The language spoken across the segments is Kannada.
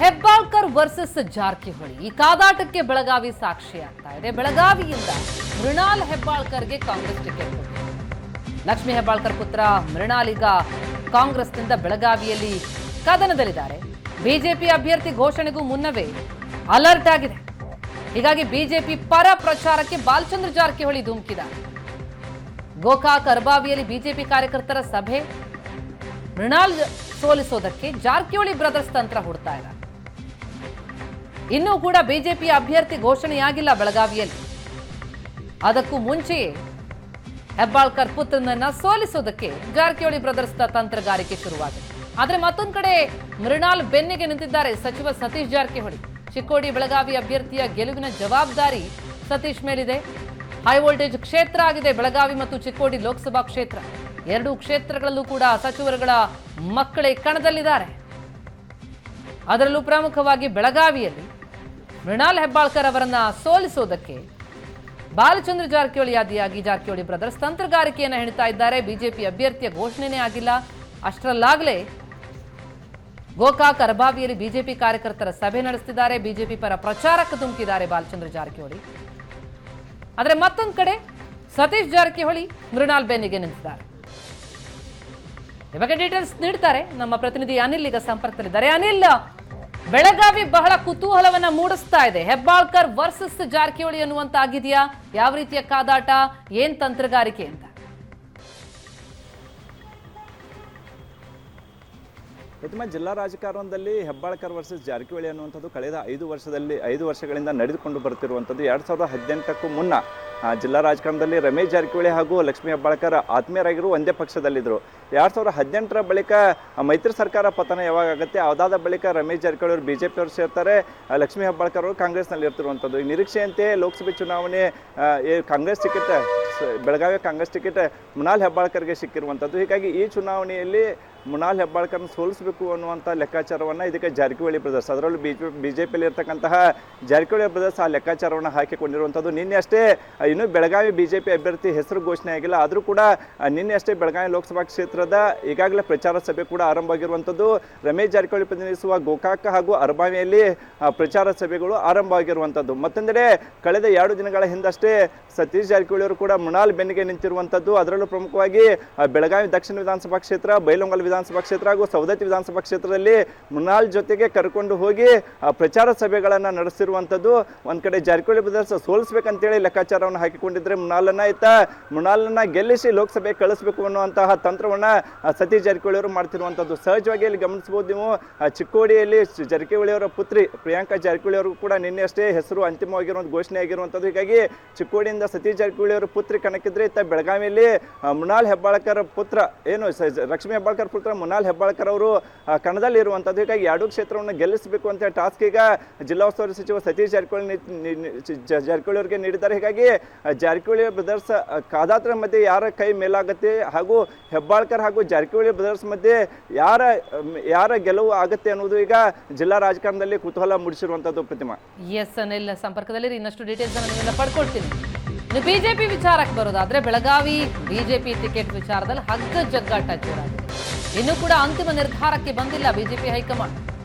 ಹೆಬ್ಬಾಳ್ಕರ್ ವರ್ಸಸ್ ಜಾರಕಿಹೊಳಿ ಈ ಕಾದಾಟಕ್ಕೆ ಬೆಳಗಾವಿ ಸಾಕ್ಷಿಯಾಗ್ತಾ ಇದೆ. ಬೆಳಗಾವಿಯಿಂದ ಮೃಣಾಲ್ ಹೆಬ್ಬಾಳ್ಕರ್ಗೆ ಕಾಂಗ್ರೆಸ್ ಟಿಕೆಟ್ ಕೊಟ್ಟಿದೆ. ಲಕ್ಷ್ಮೀ ಹೆಬ್ಬಾಳ್ಕರ್ ಪುತ್ರ ಮೃಣಾಲ್ ಈಗ ಕಾಂಗ್ರೆಸ್ನಿಂದ ಬೆಳಗಾವಿಯಲ್ಲಿ ಕದನದಲ್ಲಿದ್ದಾರೆ. ಬಿಜೆಪಿ ಅಭ್ಯರ್ಥಿ ಘೋಷಣೆಗೂ ಮುನ್ನವೇ ಅಲರ್ಟ್ ಆಗಿದೆ. ಹೀಗಾಗಿ ಬಿಜೆಪಿ ಪರ ಪ್ರಚಾರಕ್ಕೆ ಬಾಲಚಂದ್ರ ಜಾರಕಿಹೊಳಿ ಧುಮುಕಿದ್ದಾರೆ. ಗೋಕಾಕ್ ಅರ್ಬಾವಿಯಲ್ಲಿ ಬಿಜೆಪಿ ಕಾರ್ಯಕರ್ತರ ಸಭೆ. ಮೃಣಾಲ್ ಸೋಲಿಸೋದಕ್ಕೆ ಜಾರಕಿಹೊಳಿ ಬ್ರದರ್ಸ್ ತಂತ್ರ ಹುಡ್ತಾ ಇದ್ದಾರೆ. ಇನ್ನೂ ಕೂಡ ಬಿಜೆಪಿ ಅಭ್ಯರ್ಥಿ ಘೋಷಣೆಯಾಗಿಲ್ಲ ಬೆಳಗಾವಿಯಲ್ಲಿ. ಅದಕ್ಕೂ ಮುಂಚೆಯೇ ಹೆಬ್ಬಾಳ್ಕರ್ ಪುತ್ರನನ್ನ ಸೋಲಿಸೋದಕ್ಕೆ ಜಾರಕಿಹೊಳಿ ಬ್ರದರ್ಸ್ ತಂತ್ರಗಾರಿಕೆ ಶುರುವಾಗಿದೆ. ಆದ್ರೆ ಮತ್ತೊಂದು ಕಡೆ ಮೃಣಾಲ್ ಬೆನ್ನಿಗೆ ನಿಂತಿದ್ದಾರೆ ಸಚಿವ ಸತೀಶ್ ಜಾರಕಿಹೊಳಿ. ಚಿಕ್ಕೋಡಿ ಬೆಳಗಾವಿ ಅಭ್ಯರ್ಥಿಯ ಗೆಲುವಿನ ಜವಾಬ್ದಾರಿ ಸತೀಶ್ ಮೇಲಿದೆ. ಹೈ ವೋಲ್ಟೇಜ್ ಕ್ಷೇತ್ರ ಆಗಿದೆ ಬೆಳಗಾವಿ ಮತ್ತು ಚಿಕ್ಕೋಡಿ ಲೋಕಸಭಾ ಕ್ಷೇತ್ರ. ಎರಡೂ ಕ್ಷೇತ್ರಗಳಲ್ಲೂ ಕೂಡ ಸಚಿವರುಗಳ ಮಕ್ಕಳೇ ಕಣದಲ್ಲಿದ್ದಾರೆ. ಅದರಲ್ಲೂ ಪ್ರಮುಖವಾಗಿ ಬೆಳಗಾವಿಯಲ್ಲಿ ಮೃಣಾಲ್ ಹೆಬ್ಬಾಳ್ಕರ್ ಅವರನ್ನ ಸೋಲಿಸೋದಕ್ಕೆ ಬಾಲಚಂದ್ರ ಜಾರಕಿಹೊಳಿ ಆದಿಯಾಗಿ ಜಾರಕಿಹೊಳಿ ಬ್ರದರ್ಸ್ ತಂತ್ರಗಾರಿಕೆಯನ್ನು ಹೆಣಿತಾ ಇದ್ದಾರೆ. ಬಿಜೆಪಿ ಅಭ್ಯರ್ಥಿಯ ಘೋಷಣೆನೇ ಆಗಿಲ್ಲ. ಅಷ್ಟರಲ್ಲಾಗಲೇ ಗೋಕಾಕ್ ಅರ್ಬಾವಿಯಲ್ಲಿ ಬಿಜೆಪಿ ಕಾರ್ಯಕರ್ತರ ಸಭೆ ನಡೆಸುತ್ತಿದ್ದಾರೆ. ಬಿಜೆಪಿ ಪರ ಪ್ರಚಾರಕ್ಕೆ ಧುಮುಕಿದ್ದಾರೆ ಬಾಲಚಂದ್ರ ಜಾರಕಿಹೊಳಿ. ಆದರೆ ಮತ್ತೊಂದು ಕಡೆ ಸತೀಶ್ ಜಾರಕಿಹೊಳಿ ಮೃಣಾಲ್ ಬೆನ್ನಿಗೆ ನಿಂತಿದ್ದಾರೆ. ಈ ಬಗ್ಗೆ ಡೀಟೇಲ್ಸ್ ನೀಡ್ತಾರೆ ನಮ್ಮ ಪ್ರತಿನಿಧಿ ಅನಿಲ್ ಈಗ ಸಂಪರ್ಕದಲ್ಲಿದ್ದಾರೆ. ಅನಿಲ್, ಬೆಳಗಾವಿ ಬಹಳ ಕುತೂಹಲವನ್ನ ಮೂಡಿಸ್ತಾ ಇದೆ. ಹೆಬ್ಬಾಳ್ಕರ್ ವರ್ಸಸ್ ಜಾರಕಿಹೊಳಿ ಅನ್ನುವಂತ ಆಗಿದೆಯಾ? ಯಾವ ರೀತಿಯ ಕಾದಾಟ, ಏನ್ ತಂತ್ರಗಾರಿಕೆ ಅಂತ? ಪ್ರತಿಮಾ, ಜಿಲ್ಲಾ ರಾಜಕಾರಣದಲ್ಲಿ ಹೆಬ್ಬಾಳ್ಕರ್ ವರ್ಸಸ್ ಜಾರಕಿಹೊಳಿ ಅನ್ನುವಂಥದ್ದು ಕಳೆದ 5 ವರ್ಷಗಳಿಂದ ನಡೆದುಕೊಂಡು ಬರ್ತಿರುವಂಥದ್ದು. 2018ಕ್ಕೂ ಮುನ್ನ ಜಿಲ್ಲಾ ರಾಜಕಾರಣದಲ್ಲಿ ರಮೇಶ್ ಜಾರಕಿಹೊಳಿ ಹಾಗೂ ಲಕ್ಷ್ಮೀ ಹೆಬ್ಬಾಳ್ಕರ್ ಆತ್ಮೀಯರಾಗಿರು ಒಂದೇ ಪಕ್ಷದಲ್ಲಿದ್ದರು. 2018ರ ಬಳಿಕ ಮೈತ್ರಿ ಸರ್ಕಾರ ಪತನ ಯಾವಾಗ ಆಗುತ್ತೆ, ಅದಾದ ಬಳಿಕ ರಮೇಶ್ ಜಾರಕಿಹೊಳಿ ಅವರು ಬಿಜೆಪಿ ಅವರು ಸೇರ್ತಾರೆ, ಲಕ್ಷ್ಮೀ ಹೆಬ್ಬಾಳ್ಕರ್ ಅವರು ಕಾಂಗ್ರೆಸ್ನಲ್ಲಿ ಇರ್ತಿರುವಂಥದ್ದು. ಈ ನಿರೀಕ್ಷೆಯಂತೆ ಲೋಕಸಭೆ ಚುನಾವಣೆ ಕಾಂಗ್ರೆಸ್ ಟಿಕೆಟ್, ಬೆಳಗಾವಿ ಕಾಂಗ್ರೆಸ್ ಟಿಕೆಟ್ ಮೃಣಾಲ್ ಹೆಬ್ಬಾಳ್ಕರ್ಗೆ ಸಿಕ್ಕಿರುವಂಥದ್ದು. ಹೀಗಾಗಿ ಈ ಚುನಾವಣೆಯಲ್ಲಿ ಮೃಣಾಲ್ ಹೆಬ್ಬಾಳ್ಕರ್ನ ಸೋಲಿಸಬೇಕು ಅನ್ನುವಂಥ ಲೆಕ್ಕಾಚಾರವನ್ನು ಇದಕ್ಕೆ ಜಾರಕಿಹೊಳಿ ಬ್ರದರ್ಸ್, ಅದರಲ್ಲೂ ಬಿಜೆಪಿಯಲ್ಲಿ ಇರ್ತಕ್ಕಂತಹ ಜಾರಕಿಹೊಳಿ ಬ್ರದರ್ಸ್ ಆ ಲೆಕ್ಕಾಚಾರವನ್ನು ಹಾಕಿಕೊಂಡಿರುವಂಥದ್ದು. ನಿನ್ನೆ ಅಷ್ಟೇ ಇನ್ನೂ ಬೆಳಗಾವಿ ಬಿಜೆಪಿ ಅಭ್ಯರ್ಥಿ ಹೆಸರು ಘೋಷಣೆ ಆಗಿಲ್ಲ, ಆದರೂ ಕೂಡ ನಿನ್ನೆ ಅಷ್ಟೇ ಬೆಳಗಾವಿ ಲೋಕಸಭಾ ಕ್ಷೇತ್ರದ ಈಗಾಗಲೇ ಪ್ರಚಾರ ಸಭೆ ಕೂಡ ಆರಂಭವಾಗಿರುವಂಥದ್ದು. ರಮೇಶ್ ಜಾರಕಿಹೊಳಿ ಪ್ರತಿನಿಧಿಸುವ ಗೋಕಾಕ್ ಹಾಗೂ ಅರ್ಬಾವಿಯಲ್ಲಿ ಪ್ರಚಾರ ಸಭೆಗಳು ಆರಂಭವಾಗಿರುವಂಥದ್ದು. ಮತ್ತೊಂದೆಡೆ ಕಳೆದ 2 ದಿನಗಳ ಹಿಂದಷ್ಟೇ ಸತೀಶ್ ಜಾರಕಿಹೊಳಿ ಅವರು ಕೂಡ ಮೃಣಾಲ್ ಬೆನ್ನಿಗೆ ನಿಂತಿರುವಂಥದ್ದು. ಅದರಲ್ಲೂ ಪ್ರಮುಖವಾಗಿ ಬೆಳಗಾವಿ ದಕ್ಷಿಣ ವಿಧಾನಸಭಾ ಕ್ಷೇತ್ರ, ಬೈಲಹೊಂಗಲ ವಿಧಾನಸಭಾ ಕ್ಷೇತ್ರ ಹಾಗೂ ಸವದತ್ತಿ ವಿಧಾನಸಭಾ ಕ್ಷೇತ್ರದಲ್ಲಿ ಮೃಣಾಲ್ ಜೊತೆಗೆ ಕರ್ಕೊಂಡು ಹೋಗಿ ಪ್ರಚಾರ ಸಭೆಗಳನ್ನು ನಡೆಸಿರುವಂಥದ್ದು. ಒಂದು ಕಡೆ ಜಾರಕಿಹೊಳಿ ಬ್ರದರ್ಸ್ ಸೋಲಿಸಬೇಕಂತೇಳಿ ಲೆಕ್ಕಾಚಾರವನ್ನು ಹಾಕಿಕೊಂಡಿದ್ರೆ ಮೃಣಾಲನ್ನ ಗೆಲ್ಲಿಸಿ ಲೋಕಸಭೆ ಕಳಿಸಬೇಕು ಅನ್ನುವಂತಹ ತಂತ್ರವನ್ನು ಸತೀಶ್ ಜಾರಕಿಹೊಳಿ ಅವರು ಮಾಡ್ತಿರುವಂಥದ್ದು. ಸಹಜವಾಗಿ ಇಲ್ಲಿ ಗಮನಿಸಬಹುದು ನೀವು, ಚಿಕ್ಕೋಡಿಯಲ್ಲಿ ಜಾರಕಿಹೊಳಿ ಅವರ ಪುತ್ರಿ ಪ್ರಿಯಾಂಕಾ ಜಾರಕಿಹೊಳಿ ಅವರು ಕೂಡ ನಿನ್ನೆ ಅಷ್ಟೇ ಹೆಸರು ಅಂತಿಮವಾಗಿರುವಂಥ ಘೋಷಣೆ ಆಗಿರುವಂಥದ್ದು. ಹೀಗಾಗಿ ಚಿಕ್ಕೋಡಿಯಿಂದ ಸತೀಶ್ ಜಾರಕಿಹೊಳಿ ಅವರು ಪುತ್ರಿ ಕಣಕ್ಕಿದ್ರೆ, ಇತ್ತ ಬೆಳಗಾವಿಯಲ್ಲಿ ಮೃಣಾಲ್ ಹೆಬ್ಬಾಳ್ಕರ್ ಪುತ್ರ ಲಕ್ಷ್ಮೀ ಹೆಬ್ಬಾಳ್ಕರ್ ಪುತ್ರ ಮೃಣಾಲ್ ಹೆಬ್ಬಾಳ್ಕರ್ ಅವರು ಕಣದಲ್ಲಿ ಇರುವಂಥದ್ದು. ಹೀಗಾಗಿ 2 ಕ್ಷೇತ್ರವನ್ನು ಗೆಲ್ಲಿಸಬೇಕು ಅಂತ ಟಾಸ್ಕ್ ಈಗ ಜಿಲ್ಲಾ ಉಸ್ತುವಾರಿ ಸಚಿವ ಸತೀಶ್ ಜಾರಕಿಹೊಳಿ ಅವರಿಗೆ ನೀಡಿದ್ದಾರೆ. ಹೀಗಾಗಿ ಜಾರಕಿಹೊಳಿ ಬ್ರದರ್ಸ್ ಕಾದಾಟದ ಮಧ್ಯೆ ಯಾರ ಕೈ ಮೇಲಾಗುತ್ತೆ ಹಾಗೂ ಹೆಬ್ಬಾಳ್ಕರ್ ಹಾಗೂ ಜಾರಕಿಹೊಳಿ ಬ್ರದರ್ಸ್ ಮಧ್ಯೆ ಯಾರ ಗೆಲುವು ಆಗುತ್ತೆ ಅನ್ನೋದು ಈಗ ಜಿಲ್ಲಾ ರಾಜಕಾರಣದಲ್ಲಿ ಕುತೂಹಲ ಮೂಡಿಸಿರುವಂಥದ್ದು. ಪ್ರತಿಮಾ, ಎಸ್ ಅನಿಲ್, ಸಂಪರ್ಕದಲ್ಲಿ ಇನ್ನಷ್ಟು ಡೀಟೇಲ್ಸ್ ಅನ್ನು ಪಡ್ಕೊಳ್ತೀನಿ. ಬಿಜೆಪಿ ವಿಚಾರಕ್ಕೆ ಬರೋದಾದ್ರೆ ಬೆಳಗಾವಿ ಬಿಜೆಪಿ ಟಿಕೆಟ್ ವಿಚಾರದಲ್ಲಿ ಹಗ್ಗ ಜಗ್ಗಾಟ ಜೋರಾಗಿದೆ. ಇನ್ನೂ ಕೂಡ ಅಂತಿಮ ನಿರ್ಧಾರಕ್ಕೆ ಬಂದಿಲ್ಲ ಬಿಜೆಪಿ ಹೈಕಮಾಂಡ್.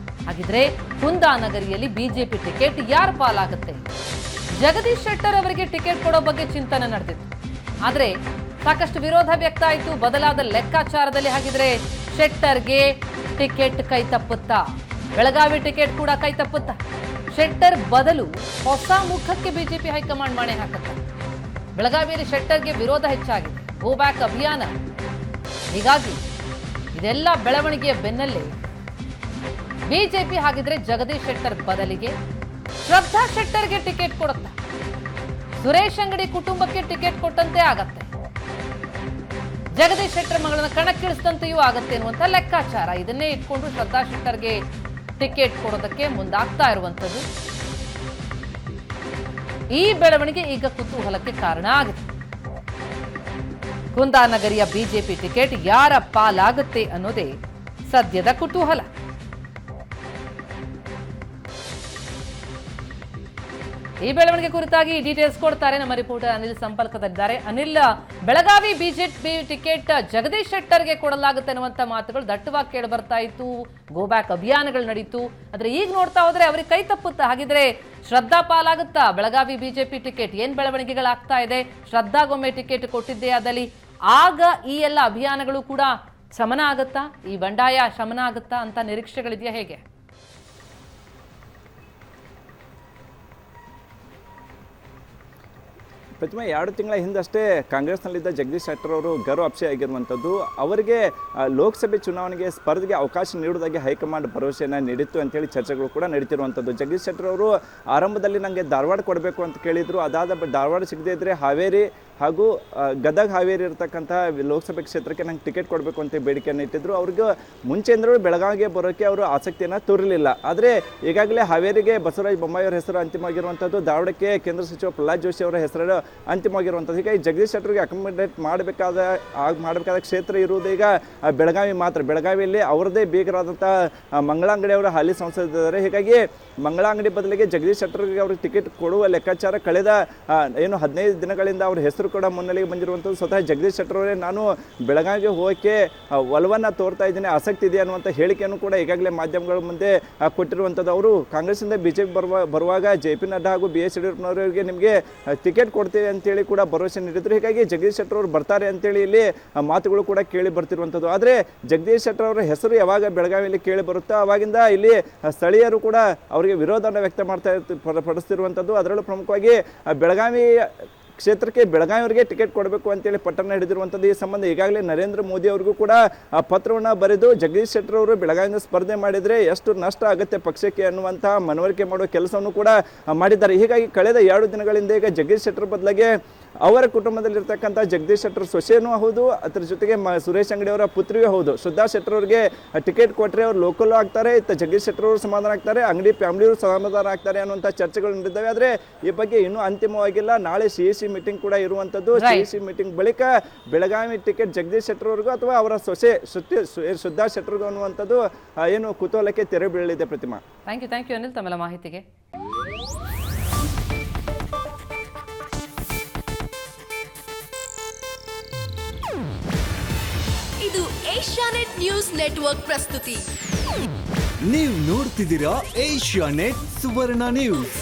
ಹಾಗಿದ್ರೆ ಕುಂದಾನಗರಿಯಲ್ಲಿ ಬಿಜೆಪಿ ಟಿಕೆಟ್ ಯಾರ ಪಾಲಾಗುತ್ತೆ? ಜಗದೀಶ್ ಶೆಟ್ಟರ್ ಅವರಿಗೆ ಟಿಕೆಟ್ ಕೊಡೋ ಬಗ್ಗೆ ಚಿಂತನೆ ನಡೆದಿತ್ತು. ಆದ್ರೆ ಸಾಕಷ್ಟು ವಿರೋಧ ವ್ಯಕ್ತ ಆಯಿತು. ಬದಲಾದ ಲೆಕ್ಕಾಚಾರದಲ್ಲಿ ಹಾಗಿದ್ರೆ ಶೆಟ್ಟರ್ಗೆ ಟಿಕೆಟ್ ಕೈ ತಪ್ಪುತ್ತಾ? ಬೆಳಗಾವಿ ಟಿಕೆಟ್ ಕೂಡ ಕೈ ತಪ್ಪುತ್ತಾ? ಶೆಟ್ಟರ್ ಬದಲು ಹೊಸ ಮುಖಕ್ಕೆ ಬಿಜೆಪಿ ಹೈಕಮಾಂಡ್ ಮಣೆ ಹಾಕುತ್ತಾ? ಬೆಳಗಾವಿಯಲ್ಲಿ ಶೆಟ್ಟರ್ಗೆ ವಿರೋಧ ಹೆಚ್ಚಾಗಿದೆ, ಗೋ ಬ್ಯಾಕ್ ಅಭಿಯಾನ. ಹೀಗಾಗಿ ಇದೆಲ್ಲ ಬೆಳವಣಿಗೆಯ ಬೆನ್ನಲ್ಲೇ ಬಿಜೆಪಿ ಹಾಗಿದ್ರೆ ಜಗದೀಶ್ ಶೆಟ್ಟರ್ ಬದಲಿಗೆ ಶ್ರದ್ಧಾ ಶೆಟ್ಟರ್ಗೆ ಟಿಕೆಟ್ ಕೊಡುತ್ತಾ? ಸುರೇಶ್ ಅಂಗಡಿ ಕುಟುಂಬಕ್ಕೆ ಟಿಕೆಟ್ ಕೊಟ್ಟಂತೆ ಆಗತ್ತೆ, ಜಗದೀಶ್ ಶೆಟ್ಟರ್ ಮಗಳನ್ನ ಕಣಕ್ಕಿಳಿಸಿದಂತೆಯೂ ಆಗತ್ತೆ ಎನ್ನುವಂತ ಲೆಕ್ಕಾಚಾರ. ಇದನ್ನೇ ಇಟ್ಕೊಂಡು ಶ್ರದ್ಧಾ ಶೆಟ್ಟರ್ಗೆ ಟಿಕೆಟ್ ಕೊಡೋದಕ್ಕೆ ಮುಂದಾಗ್ತಾ ಇರುವಂಥದ್ದು. ಈ ಬೆಳವಣಿಗೆ ಈಗ ಕುತೂಹಲಕ್ಕೆ ಕಾರಣ ಆಗಿದೆ. ಕುಂದಾನಗರಿಯ ಬಿಜೆಪಿ ಟಿಕೆಟ್ ಯಾರ ಪಾಲಾಗುತ್ತೆ ಅನ್ನೋದೇ ಸದ್ಯದ ಕುತೂಹಲ. ಈ ಬೆಳವಣಿಗೆ ಕುರಿತಾಗಿ ಡೀಟೇಲ್ಸ್ ಕೊಡ್ತಾರೆ ನಮ್ಮ ರಿಪೋರ್ಟರ್ ಅನಿಲ್ ಸಂಪರ್ಕದಲ್ಲಿದ್ದಾರೆ. ಅನಿಲ್, ಬೆಳಗಾವಿ ಬಿಜೆಪಿ ಟಿಕೆಟ್ ಜಗದೀಶ್ ಶೆಟ್ಟರ್ಗೆ ಕೊಡಲಾಗುತ್ತೆ ಅನ್ನುವಂತ ಮಾತುಗಳು ದಟ್ಟವಾಗಿ ಕೇಳಿ ಬರ್ತಾ ಇತ್ತು. ಗೋ ಬ್ಯಾಕ್ ಅಭಿಯಾನಗಳು ನಡೀತು. ಆದ್ರೆ ಈಗ ನೋಡ್ತಾ ಹೋದ್ರೆ ಅವ್ರಿಗೆ ಕೈ ತಪ್ಪುತ್ತಾ? ಹಾಗಿದ್ರೆ ಶ್ರದ್ಧಾ ಪಾಲಾಗುತ್ತಾ ಬೆಳಗಾವಿ ಬಿಜೆಪಿ ಟಿಕೆಟ್? ಏನ್ ಬೆಳವಣಿಗೆಗಳಾಗ್ತಾ ಇದೆ? ಶ್ರದ್ಧಾಗೊಮ್ಮೆ ಟಿಕೆಟ್ ಕೊಟ್ಟಿದ್ದೆ ಅದಲ್ಲಿ ಆಗ ಈ ಎಲ್ಲ ಅಭಿಯಾನಗಳು ಕೂಡ ಶಮನ ಆಗುತ್ತಾ? ಈ ಬಂಡಾಯ ಶಮನ ಆಗುತ್ತಾ ಅಂತ ನಿರೀಕ್ಷೆಗಳಿದೆಯಾ? ಹೇಗೆ? ಪ್ರತಿಮಾ, 2 ತಿಂಗಳ ಹಿಂದಷ್ಟೇ ಕಾಂಗ್ರೆಸ್ನಲ್ಲಿದ್ದ ಜಗದೀಶ್ ಶೆಟ್ಟರ್ ಅವರು ಗರ್ವ ಆಗಿರುವಂಥದ್ದು. ಅವರಿಗೆ ಲೋಕಸಭೆ ಚುನಾವಣೆಗೆ ಸ್ಪರ್ಧೆಗೆ ಅವಕಾಶ ನೀಡುವುದಾಗಿ ಹೈಕಮಾಂಡ್ ಭರವಸೆಯನ್ನು ನೀಡಿತ್ತು ಅಂತೇಳಿ ಚರ್ಚೆಗಳು ಕೂಡ ನಡೀತಿರುವಂಥದ್ದು. ಜಗದೀಶ್ ಶೆಟ್ಟರ್ ಅವರು ಆರಂಭದಲ್ಲಿ ನನಗೆ ಧಾರವಾಡ ಕೊಡಬೇಕು ಅಂತ ಕೇಳಿದರು. ಅದಾದ ಧಾರವಾಡ ಸಿಗದೇ ಇದ್ದರೆ ಹಾವೇರಿ ಹಾಗೂ ಗದಗ ಹಾವೇರಿ ಇರತಕ್ಕಂಥ ಲೋಕಸಭೆ ಕ್ಷೇತ್ರಕ್ಕೆ ನಂಗೆ ಟಿಕೆಟ್ ಕೊಡಬೇಕು ಅಂತ ಬೇಡಿಕೆಯನ್ನು ಇಟ್ಟಿದ್ರು. ಅವ್ರಿಗೆ ಮುಂಚೆಂದರೂ ಬೆಳಗಾವಿಗೆ ಬರೋಕ್ಕೆ ಅವರು ಆಸಕ್ತಿಯನ್ನು ತೋರಲಿಲ್ಲ. ಆದರೆ ಈಗಾಗಲೇ ಹಾವೇರಿಗೆ ಬಸವರಾಜ ಬೊಮ್ಮಾಯಿ ಅವರ ಹೆಸರು ಅಂತಿಮವಾಗಿರುವಂಥದ್ದು, ಧಾರವಾಡಕ್ಕೆ ಕೇಂದ್ರ ಸಚಿವ ಪ್ರಹ್ಲಾದ್ ಜೋಶಿ ಅವರ ಹೆಸರು ಅಂತಿಮವಾಗಿರುವಂಥದ್ದು. ಹೀಗಾಗಿ ಜಗದೀಶ್ ಶೆಟ್ಟರ್ಗೆ ಅಕಾಮಿಡೇಟ್ ಮಾಡಬೇಕಾದ ಕ್ಷೇತ್ರ ಇರುವುದು ಈಗ ಬೆಳಗಾವಿ ಮಾತ್ರ. ಬೆಳಗಾವಿಯಲ್ಲಿ ಅವರದೇ ಬೀಗರಾದಂಥ ಮಂಗಳಾಂಗಡಿ ಅವರ ಹಾಲಿ ಸಂಸದರಿದ್ದಾರೆ. ಹೀಗಾಗಿ ಮಂಗಳಾಂಗಡಿ ಬದಲಿಗೆ ಜಗದೀಶ್ ಶೆಟ್ಟರ್ಗೆ ಅವ್ರಿಗೆ ಟಿಕೆಟ್ ಕೊಡುವ ಲೆಕ್ಕಾಚಾರ ಕಳೆದ 15 ದಿನಗಳಿಂದ ಅವ್ರ ಹೆಸರು ಕೂಡ ಮುನ್ನೆಲೆಗೆ ಬಂದಿರುವಂಥದ್ದು. ಸ್ವತಃ ಜಗದೀಶ್ ಶೆಟ್ಟರ್ ಅವರೇ ನಾನು ಬೆಳಗಾವಿಗೆ ಹೋಗೋಕ್ಕೆ ಒಲವನ್ನು ತೋರ್ತಾ ಇದ್ದೀನಿ, ಆಸಕ್ತಿ ಇದೆ ಅನ್ನುವಂಥ ಹೇಳಿಕೆಯನ್ನು ಕೂಡ ಈಗಾಗಲೇ ಮಾಧ್ಯಮಗಳ ಮುಂದೆ ಕೊಟ್ಟಿರುವಂಥದ್ದು. ಅವರು ಕಾಂಗ್ರೆಸ್ಸಿಂದ ಬಿಜೆಪಿ ಬರುವಾಗ JP ನಡ್ಡಾ ಹಾಗೂ BS ಯಡಿಯೂರಪ್ಪನವರಿಗೆ ನಿಮಗೆ ಟಿಕೆಟ್ ಕೊಡ್ತೀವಿ ಅಂತೇಳಿ ಕೂಡ ಭರವಸೆ ನೀಡಿದ್ರು. ಹೀಗಾಗಿ ಜಗದೀಶ್ ಶೆಟ್ಟರ್ ಅವರು ಬರ್ತಾರೆ ಅಂತೇಳಿ ಇಲ್ಲಿ ಮಾತುಗಳು ಕೂಡ ಕೇಳಿ ಬರ್ತಿರುವಂಥದ್ದು. ಆದರೆ ಜಗದೀಶ್ ಶೆಟ್ಟರ್ ಅವರ ಹೆಸರು ಯಾವಾಗ ಬೆಳಗಾವಿಯಲ್ಲಿ ಕೇಳಿ ಬರುತ್ತೋ ಅವಾಗಿಂದ ಇಲ್ಲಿ ಸ್ಥಳೀಯರು ಕೂಡ ಅವರಿಗೆ ವಿರೋಧವನ್ನು ಪಡಿಸ್ತಿರುವಂಥದ್ದು. ಅದರಲ್ಲೂ ಪ್ರಮುಖವಾಗಿ ಬೆಳಗಾವಿ ಕ್ಷೇತ್ರಕ್ಕೆ ಬೆಳಗಾವಿಯವರಿಗೆ ಟಿಕೆಟ್ ಕೊಡಬೇಕು ಅಂತೇಳಿ ಪಟ್ಟಣ ಹಿಡಿದಿರುವಂಥದ್ದು. ಈ ಸಂಬಂಧ ಈಗಾಗಲೇ ನರೇಂದ್ರ ಮೋದಿ ಅವರಿಗೂ ಕೂಡ ಪತ್ರವನ್ನು ಬರೆದು ಜಗದೀಶ್ ಶೆಟ್ಟರ್ ಅವರು ಬೆಳಗಾವಿಯಿಂದ ಸ್ಪರ್ಧೆ ಮಾಡಿದರೆ ಎಷ್ಟು ನಷ್ಟ ಆಗುತ್ತೆ ಪಕ್ಷಕ್ಕೆ ಅನ್ನುವಂಥ ಮನವರಿಕೆ ಮಾಡುವ ಕೆಲಸವನ್ನು ಕೂಡ ಮಾಡಿದ್ದಾರೆ. ಹೀಗಾಗಿ ಕಳೆದ 2 ದಿನಗಳಿಂದ ಈಗ ಜಗದೀಶ್ ಶೆಟ್ಟರ್ ಬದಲಾಗಿ ಅವರ ಕುಟುಂಬದಲ್ಲಿರ್ತಕ್ಕಂಥ ಜಗದೀಶ್ ಶೆಟ್ಟರ್ ಸೊಸೆನೂ ಹೌದು, ಅದರ ಜೊತೆಗೆ ಸುರೇಶ್ ಅಂಗಡಿ ಅವರ ಪುತ್ರಿಯೂ ಹೌದು. ಶ್ರದ್ಧಾ ಶೆಟ್ಟರ್ ಅವರಿಗೆ ಟಿಕೆಟ್ ಕೊಟ್ಟರೆ ಅವರು ಲೋಕಲ್ ಆಗ್ತಾರೆ, ಜಗದೀಶ್ ಶೆಟ್ಟರ್ ಅವರು ಸಮಾಧಾನ ಆಗ್ತಾರೆ, ಅಂಗಡಿ ಫ್ಯಾಮಿಲಿಯವರು ಸಮಾಧಾನ ಆಗ್ತಾರೆ ಅನ್ನುವಂಥ ಚರ್ಚೆಗಳು ನಡೆದಿದ್ದಾವೆ. ಆದರೆ ಈ ಬಗ್ಗೆ ಇನ್ನೂ ಅಂತಿಮವಾಗಿಲ್ಲ. ನಾಳೆ CEC ಮೀಟಿಂಗ್ ಕೂಡ ಇರುವಂಥದ್ದು. CEC ಮೀಟಿಂಗ್ ಬಳಿಕ ಬೆಳಗಾವಿ ಟಿಕೆಟ್ ಜಗದೀಶ್ ಶೆಟ್ಟರ್ ಅವರಿಗೂ ಅಥವಾ ಅವರ ಸೊಸೆ ಶ್ರದ್ಧಾ ಶೆಟ್ಟರ್ಗೂ ಅನ್ನುವಂಥದ್ದು ಏನು ಕುತೂಹಲಕ್ಕೆ ತೆರೆ ಬೀಳಲಿದೆ. ಪ್ರತಿಮಾ, ಥ್ಯಾಂಕ್ ಯು ಅನಿಲ್ ತಮ್ಮೆಲ್ಲ ಮಾಹಿತಿಗೆ. ಇದು ಏಷ್ಯಾನೆಟ್ ನ್ಯೂಸ್ ನೆಟ್ವರ್ಕ್ ಪ್ರಸ್ತುತಿ. ನೀವು ನೋಡ್ತಿದ್ದೀರಾ ಏಷ್ಯಾನೆಟ್ ಸುವರ್ಣ ನ್ಯೂಸ್.